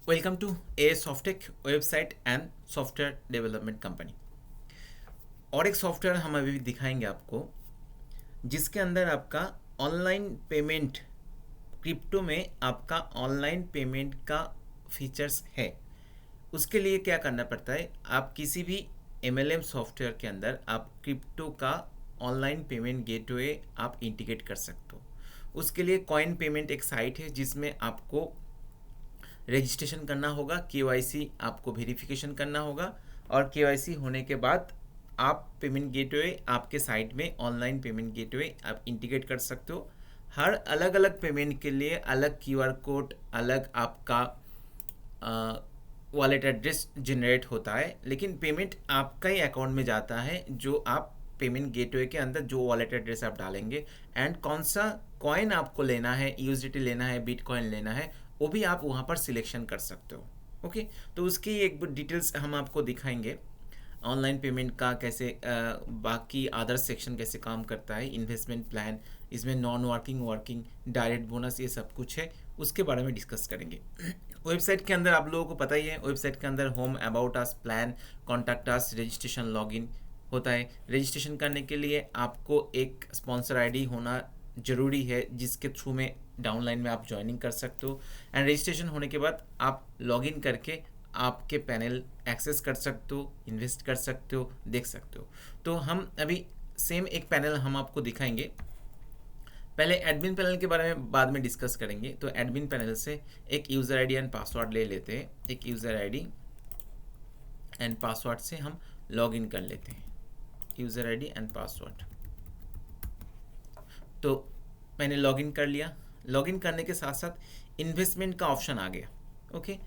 Welcome to a Softech website and software development company. और एक software हम अभी भी दिखाएंगे आपको, जिसके अंदर आपका ऑनलाइन पेमेंट, क्रिप्टो में आपका ऑनलाइन पेमेंट का फीचर्स है। उसके लिए क्या करना पड़ता है, आप किसी भी MLM सॉफ्टवेयर के अंदर आप क्रिप्टो का ऑनलाइन पेमेंट गेटवे आप इंटीग्रेट कर सकते हो। उसके लिए कॉइन पेमेंट एक साइट है जिसमें आपको रजिस्ट्रेशन करना होगा, KYC आपको वेरिफिकेशन करना होगा, और KYC होने के बाद आप पेमेंट गेटवे आपके साइट में ऑनलाइन पेमेंट गेटवे आप इंटीग्रेट कर सकते हो। हर अलग अलग पेमेंट के लिए अलग QR कोड, अलग आपका वॉलेट एड्रेस जनरेट होता है, लेकिन पेमेंट आपका ही अकाउंट में जाता है जो आप पेमेंट गेटवे के अंदर जो वॉलेट एड्रेस आप डालेंगे, एंड कौन सा कॉइन आपको लेना है, USDT लेना है, बिटकॉइन लेना है, वो भी आप वहाँ पर सिलेक्शन कर सकते हो। ओके, तो उसकी एक डिटेल्स हम आपको दिखाएंगे, ऑनलाइन पेमेंट का कैसे बाकी अदर सेक्शन कैसे काम करता है, इन्वेस्टमेंट प्लान, इसमें non working, working, direct bonus, ये सब कुछ है, उसके बारे में डिस्कस करेंगे। वेबसाइट के अंदर आप लोगों को पता ही है, वेबसाइट के अंदर home, about us, plan, contact us, registration, login होता है। रजिस्ट्रेशन करने के लिए आपको एक स्पॉन्सर ID होना ज़रूरी है, जिसके थ्रू में डाउनलाइन में आप ज्वाइनिंग कर सकते हो। एंड रजिस्ट्रेशन होने के बाद आप लॉगिन करके आपके पैनल एक्सेस कर सकते हो, इन्वेस्ट कर सकते हो, देख सकते हो। तो हम अभी सेम एक पैनल हम आपको दिखाएंगे। पहले एडमिन पैनल के बारे में बाद में डिस्कस करेंगे। तो एडमिन पैनल से एक यूज़र ID एंड पासवर्ड ले लेते हैं। एक यूज़र ID एंड पासवर्ड से हम लॉगिन कर लेते हैं, यूज़र ID एंड पासवर्ड। तो मैंने लॉगिन कर लिया। लॉगिन करने के साथ साथ इन्वेस्टमेंट का ऑप्शन आ गया। ओके,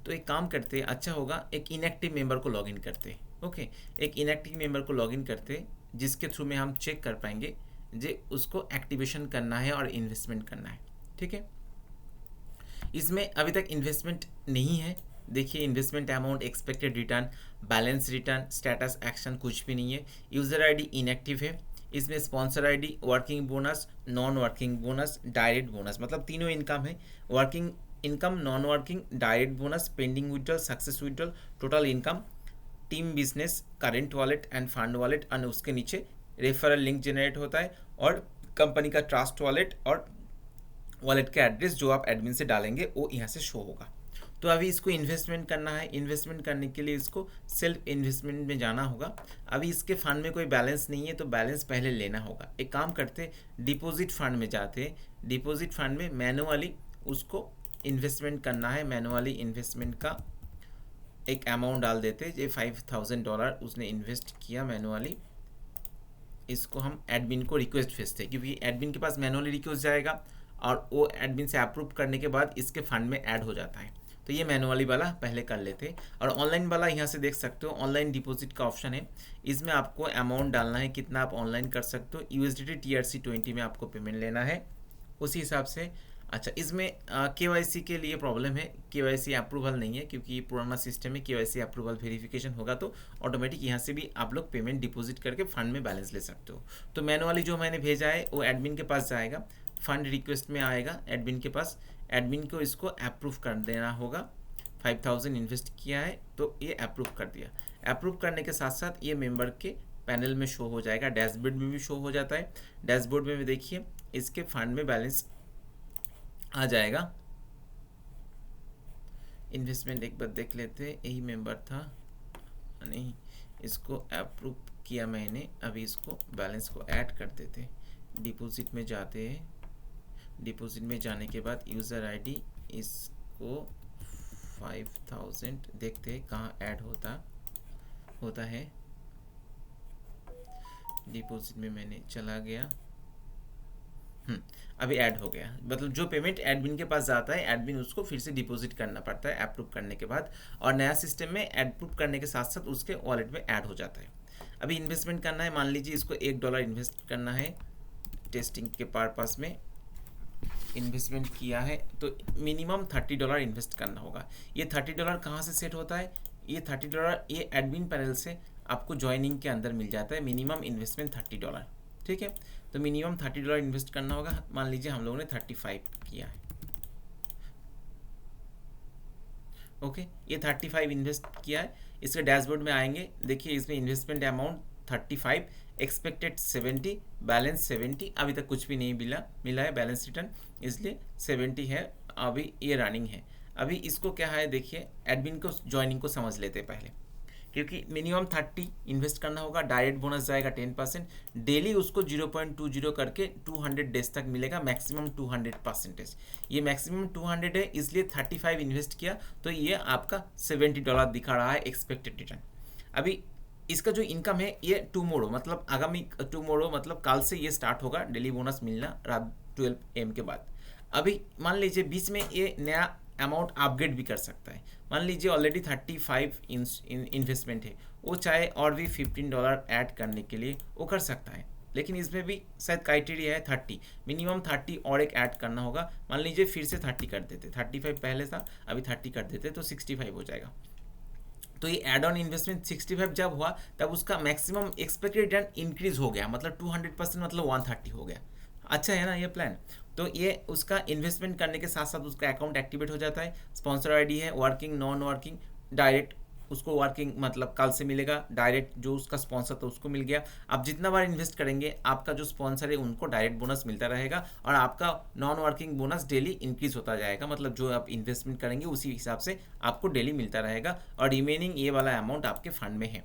तो एक काम करते हैं, अच्छा होगा एक इनएक्टिव मेंबर को लॉगिन करते हैं। ओके, एक इनएक्टिव मेंबर को लॉगिन करते हैं, जिसके थ्रू में हम चेक कर पाएंगे जे उसको एक्टिवेशन करना है और इन्वेस्टमेंट करना है। ठीक है, इसमें अभी तक इन्वेस्टमेंट नहीं है। देखिए, investment amount, expected return, balance return, status, action कुछ भी नहीं है। यूज़र ID इनएक्टिव है। इसमें sponsor ID, working bonus, non working bonus, direct bonus, मतलब तीनों इनकम है। Working income, non working, direct bonus, pending withdrawal, success withdrawal, total income, team business, current wallet end fund wallet, और उसके नीचे referral link generate होता है, और company का ट्रस्ट वॉलेट और वॉलेट का एड्रेस जो आप एडमिन से डालेंगे वो यहाँ से शो होगा। तो अभी इसको इन्वेस्टमेंट करना है। इन्वेस्टमेंट करने के लिए इसको सेल्फ इन्वेस्टमेंट में जाना होगा। अभी इसके फंड में कोई बैलेंस नहीं है, तो बैलेंस पहले लेना होगा। एक काम करते, डिपॉजिट फंड में जाते हैं। डिपॉजिट फंड में मैनुअली उसको इन्वेस्टमेंट करना है। मैनुअली इन्वेस्टमेंट का एक अमाउंट डाल देते, ये $5000 उसने इन्वेस्ट किया मैनुअली। इसको हम एडमिन को रिक्वेस्ट भेजते हैं, क्योंकि एडमिन के पास मैनुअली रिक्वेस्ट जाएगा और वो एडमिन से अप्रूव करने के बाद इसके फंड में ऐड हो जाता है। तो ये मैनुअली वाला पहले कर लेते हैं। और ऑनलाइन वाला यहाँ से देख सकते हो, ऑनलाइन डिपॉजिट का ऑप्शन है। इसमें आपको अमाउंट डालना है, कितना आप ऑनलाइन कर सकते हो। USDT TRC20 में आपको पेमेंट लेना है, उसी हिसाब से। अच्छा, इसमें KYC के लिए प्रॉब्लम है, KYC अप्रूवल नहीं है, क्योंकि पुराना सिस्टम है। KYC अप्रूवल वेरिफिकेशन होगा तो ऑटोमेटिक यहाँ से भी आप लोग पेमेंट डिपॉजिट करके फंड में बैलेंस ले सकते हो। तो मैनुअली जो मैंने भेजा है वो एडमिन के पास जाएगा, फंड रिक्वेस्ट में आएगा एडमिन के पास। एडमिन को इसको अप्रूव कर देना होगा। 5000 इन्वेस्ट किया है तो ये अप्रूव कर दिया। अप्रूव करने के साथ साथ ये मेंबर के पैनल में शो हो जाएगा, डैशबोर्ड में भी शो हो जाता है। डैशबोर्ड में भी देखिए इसके फंड में बैलेंस आ जाएगा। इन्वेस्टमेंट एक बार देख लेते, यही मेंबर था नहीं, इसको अप्रूव किया मैंने। अभी इसको बैलेंस को ऐड कर देते। डिपॉजिट में जाते हैं। डिपॉजिट में जाने के बाद यूज़र ID, इसको 5000 देखते हैं कहाँ ऐड होता है। डिपॉजिट में मैंने चला गया, अभी ऐड हो गया। मतलब जो पेमेंट एडमिन के पास जाता है, एडमिन उसको फिर से डिपॉजिट करना पड़ता है अप्रूव करने के बाद, और नया सिस्टम में अप्रूव करने के साथ साथ उसके वॉलेट में ऐड हो जाता है। अभी इन्वेस्टमेंट करना है, मान लीजिए इसको $1 इन्वेस्ट करना है। टेस्टिंग के पर्पस में इन्वेस्टमेंट किया है तो मिनिमम $30 इन्वेस्ट करना होगा। ये $30 कहाँ से सेट होता है? ये $30 ये एडमिन पैनल से आपको ज्वाइनिंग के अंदर मिल जाता है। मिनिमम इन्वेस्टमेंट $30, ठीक है। तो मिनिमम $30 इन्वेस्ट करना होगा। मान लीजिए हम लोगों ने 35 किया है। ओके, ये 35 इन्वेस्ट किया है। इसके डैशबोर्ड में आएंगे, देखिए इसमें इन्वेस्टमेंट अमाउंट 35, एक्सपेक्टेड 70, बैलेंस 70, अभी तक कुछ भी नहीं मिला है बैलेंस रिटर्न, इसलिए 70 है, अभी ये रनिंग है। अभी इसको क्या है देखिए, एडमिन को ज्वाइनिंग को समझ लेते हैं पहले, क्योंकि मिनिमम 30 इन्वेस्ट करना होगा, डायरेक्ट बोनस जाएगा 10%, डेली उसको 0.20 करके 200 डेज तक मिलेगा, मैक्सिमम 200%। ये मैक्सिमम 200 है, इसलिए 35 इन्वेस्ट किया तो ये आपका $70 दिखा रहा है एक्सपेक्टेड रिटर्न। अभी इसका जो इनकम है ये टुमारो मतलब आगामी टुमारो मतलब कल से ये स्टार्ट होगा डेली बोनस मिलना रात 12 AM के बाद। अभी मान लीजिए बीच में ये नया अमाउंट अपग्रेड भी कर सकता है, मान लीजिए ऑलरेडी 35 इन्वेस्टमेंट है, वो चाहे और भी $15 ऐड करने के लिए वो कर सकता है, लेकिन इसमें भी शायद क्राइटेरिया है 30, मिनिमम 30 और एक ऐड करना होगा। मान लीजिए फिर से 30 कर देते, 35 पहले था, अभी 30 कर देते तो 65 हो जाएगा। तो ये एड ऑन इन्वेस्टमेंट 65 जब हुआ तब उसका मैक्सिमम एक्सपेक्टेड रिटर्न इंक्रीज हो गया, मतलब 200% मतलब 130 हो गया। अच्छा है ना ये प्लान। तो ये उसका इन्वेस्टमेंट करने के साथ साथ उसका अकाउंट एक्टिवेट हो जाता है, स्पॉन्सर आईडी है, वर्किंग नॉन वर्किंग, डायरेक्ट उसको वर्किंग मतलब कल से मिलेगा, डायरेक्ट जो उसका स्पॉन्सर था उसको मिल गया। आप जितना बार इन्वेस्ट करेंगे आपका जो स्पॉन्सर है उनको डायरेक्ट बोनस मिलता रहेगा, और आपका non working bonus daily increase होता जाएगा, मतलब जो आप इन्वेस्टमेंट करेंगे उसी हिसाब से आपको डेली मिलता रहेगा, और रिमेनिंग ये वाला अमाउंट आपके फंड में है।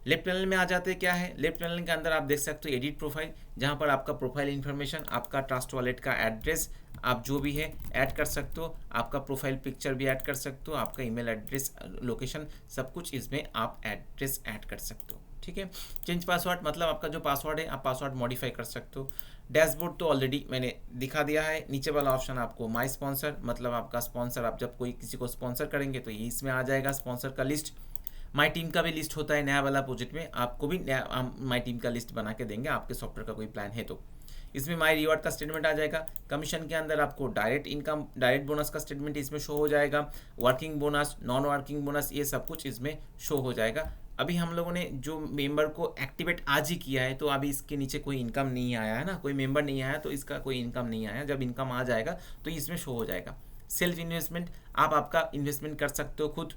लेफ्ट पैनल में आ जाते हैं, क्या है लेफ्ट पैनल के अंदर आप देख सकते हो एडिट प्रोफाइल, जहाँ पर आपका प्रोफाइल इन्फॉर्मेशन, आपका ट्रस्ट वॉलेट का एड्रेस, आप जो भी है ऐड कर सकते हो, आपका प्रोफाइल पिक्चर भी ऐड कर सकते हो, आपका ईमेल एड्रेस, लोकेशन, सब कुछ इसमें आप एड्रेस ऐड कर सकते हो। ठीक है, चेंज पासवर्ड मतलब आपका जो पासवर्ड है आप पासवर्ड मॉडिफाई कर सकते हो। डैशबोर्ड तो ऑलरेडी मैंने दिखा दिया है। नीचे वाला ऑप्शन आपको माई स्पॉन्सर, मतलब आपका स्पॉन्सर, आप जब कोई किसी को स्पॉन्सर करेंगे तो ये इसमें आ जाएगा स्पॉन्सर का लिस्ट। माई टीम का भी लिस्ट होता है नया वाला प्रोजेक्ट में, आपको भी नया माई टीम का लिस्ट बना के देंगे आपके सॉफ्टवेयर का कोई प्लान है तो। इसमें माई रिवॉर्ड का स्टेटमेंट आ जाएगा। कमीशन के अंदर आपको डायरेक्ट इनकम, डायरेक्ट बोनस का स्टेटमेंट इसमें शो हो जाएगा, working bonus, non working bonus, ये सब कुछ इसमें शो हो जाएगा। अभी हम लोगों ने जो मेंबर को एक्टिवेट आज ही किया है तो अभी इसके नीचे कोई इनकम नहीं आया है ना, कोई मेंबर नहीं आया तो इसका कोई इनकम नहीं आया। जब इनकम आ जाएगा तो इसमें शो हो जाएगा। सेल्फ इन्वेस्टमेंट, आप आपका इन्वेस्टमेंट कर सकते हो खुद।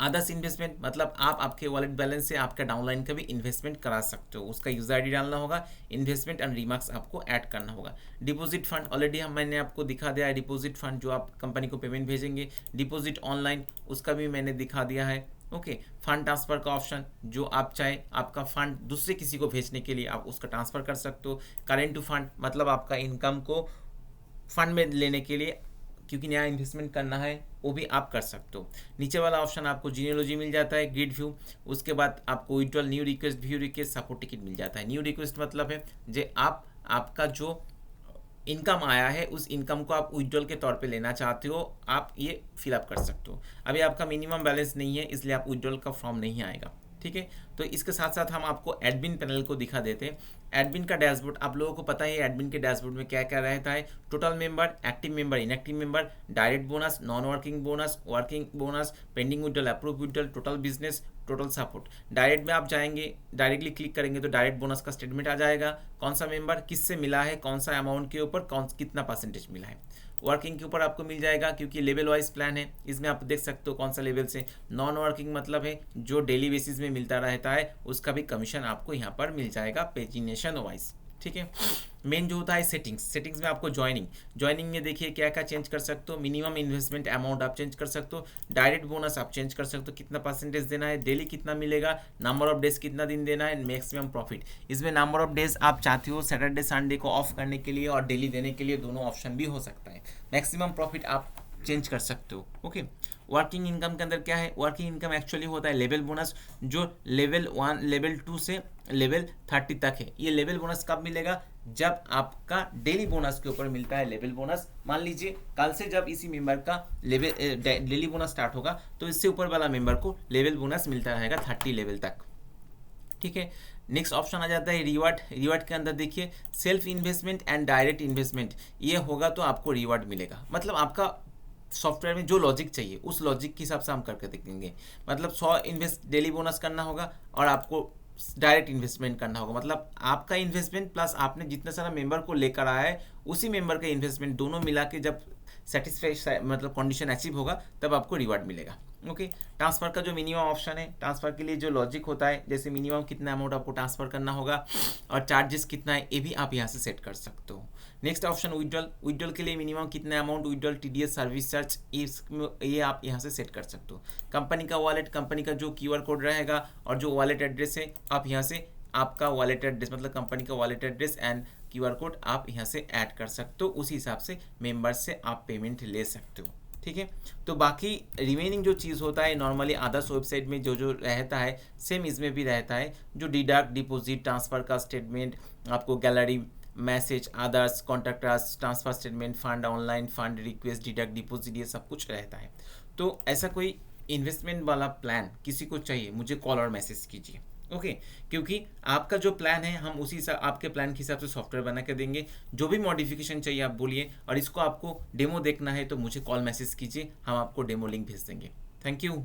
अदर्स इन्वेस्टमेंट मतलब आप आपके वॉलेट बैलेंस से आपका डाउनलाइन का भी इन्वेस्टमेंट करा सकते हो, उसका यूजर आईडी डालना होगा, इन्वेस्टमेंट एंड रिमार्क्स आपको ऐड करना होगा। डिपॉजिट फंड ऑलरेडी मैंने आपको दिखा दिया है, डिपॉजिट फंड जो आप कंपनी को पेमेंट भेजेंगे, डिपॉजिट ऑनलाइन उसका भी मैंने दिखा दिया है। ओके, फंड ट्रांसफर का ऑप्शन, जो आप चाहे आपका फंड दूसरे किसी को भेजने के लिए आप उसका ट्रांसफर कर सकते हो। करेंट टू फंड मतलब आपका इनकम को फंड में लेने के लिए, क्योंकि नया इन्वेस्टमेंट करना है, वो भी आप कर सकते हो। नीचे वाला ऑप्शन आपको जीनियोलॉजी मिल जाता है, ग्रिड व्यू, उसके बाद आपको withdrawal, new request, view request, support ticket मिल जाता है। न्यू रिक्वेस्ट मतलब है जो आपका जो इनकम आया है उस इनकम को आप विड्रॉल के तौर पे लेना चाहते हो, आप ये फिलअप कर सकते हो। अभी आपका मिनिमम बैलेंस नहीं है इसलिए आप विड्रॉल का फॉर्म नहीं आएगा। ठीक है, तो इसके साथ साथ हम आपको एडमिन पैनल को दिखा देते हैं। एडमिन का डैशबोर्ड आप लोगों को पता है, एडमिन के डैशबोर्ड में क्या क्या रहता है, total member, active member, inactive member, direct bonus, non working bonus, working bonus, pending withdrawal, approve withdrawal, total business, total support. Direct में आप जाएंगे, डायरेक्टली क्लिक करेंगे तो डायरेक्ट बोनस का स्टेटमेंट आ जाएगा, कौन सा मेंबर किससे मिला है, कौन सा अमाउंट के ऊपर कितना परसेंटेज मिला है। वर्किंग के ऊपर आपको मिल जाएगा क्योंकि लेवल वाइज प्लान है, इसमें आप देख सकते हो कौन सा लेवल से। नॉन वर्किंग मतलब है जो डेली बेसिस में मिलता रहता है, उसका भी कमीशन आपको यहाँ पर मिल जाएगा पेजिनेशन वाइज। ठीक है, मेन जो होता है सेटिंग्स में आपको ज्वाइनिंग में देखिए क्या क्या चेंज कर सकते हो। मिनिमम इन्वेस्टमेंट अमाउंट आप चेंज कर सकते हो, डायरेक्ट बोनस आप चेंज कर सकते हो, कितना परसेंटेज देना है, डेली कितना मिलेगा, नंबर ऑफ डेज कितना दिन देना है, मैक्सिमम प्रॉफिट। इसमें नंबर ऑफ डेज आप चाहते हो सैटरडे संडे को ऑफ करने के लिए और डेली देने के लिए, दोनों ऑप्शन भी हो सकता है। मैक्सिमम प्रॉफिट आप चेंज कर सकते हो। ओके, वर्किंग इनकम के अंदर क्या है, वर्किंग इनकम एक्चुअली होता है लेवल बोनस, जो लेवल 1, लेवल 2 से लेवल 30 तक है। ये लेवल बोनस कब मिलेगा, जब आपका डेली बोनस के ऊपर मिलता है लेवल बोनस। मान लीजिए कल से जब इसी मेंबर का लेवल डेली बोनस स्टार्ट होगा तो इससे ऊपर वाला मेंबर को लेवल बोनस मिलता रहेगा 30 लेवल तक। ठीक है, नेक्स्ट ऑप्शन आ जाता है रिवार्ड के अंदर देखिए self investment and direct investment, ये होगा तो आपको रिवार्ड मिलेगा। मतलब आपका सॉफ्टवेयर में जो लॉजिक चाहिए उस लॉजिक के हिसाब से हम करके देखेंगे। मतलब 100 इन्वेस्ट डेली बोनस करना होगा और आपको डायरेक्ट इन्वेस्टमेंट करना होगा, मतलब आपका इन्वेस्टमेंट प्लस आपने जितना सारा मेंबर को लेकर आया है उसी मेंबर का इन्वेस्टमेंट दोनों मिला के जब सेटिस्फाई मतलब कंडीशन अचीव होगा तब आपको रिवार्ड मिलेगा। ओके, ट्रांसफ़र का जो मिनिमम ऑप्शन है, ट्रांसफ़र के लिए जो लॉजिक होता है, जैसे मिनिमम कितना अमाउंट आपको ट्रांसफ़र करना होगा और चार्जेस कितना है, ये भी आप यहाँ से सेट कर सकते हो। नेक्स्ट ऑप्शन विड्रॉल, विड्रॉल के लिए मिनिमम कितना amount withdrawal, TDS, service charge, ये आप यहाँ से सेट कर सकते हो। कंपनी का वॉलेट, कंपनी का जो क्यूआर कोड रहेगा और जो वॉलेट एड्रेस है, आप यहाँ से आपका वॉलेट एड्रेस मतलब कंपनी का wallet address and QR code आप यहाँ से ऐड कर सकते हो। उसी हिसाब से मेंबर्स से आप पेमेंट ले सकते हो। ठीक है, तो बाकी रिमेनिंग जो चीज़ होता है नॉर्मली अदर्स वेबसाइट में जो जो रहता है सेम इसमें भी रहता है, जो डिडक्ट, डिपॉजिट, ट्रांसफ़र का स्टेटमेंट, आपको gallery, message, others, contact, transfer statement, fund online, fund request, deduct, deposit, ये सब कुछ रहता है। तो ऐसा कोई इन्वेस्टमेंट वाला प्लान किसी को चाहिए, मुझे कॉल और मैसेज कीजिए। ओके, क्योंकि आपका जो प्लान है हम उसी आपके प्लान के हिसाब से सॉफ्टवेयर बना के देंगे। जो भी मॉडिफिकेशन चाहिए आप बोलिए, और इसको आपको डेमो देखना है तो मुझे कॉल मैसेज कीजिए, हम आपको डेमो लिंक भेज देंगे। Thank you.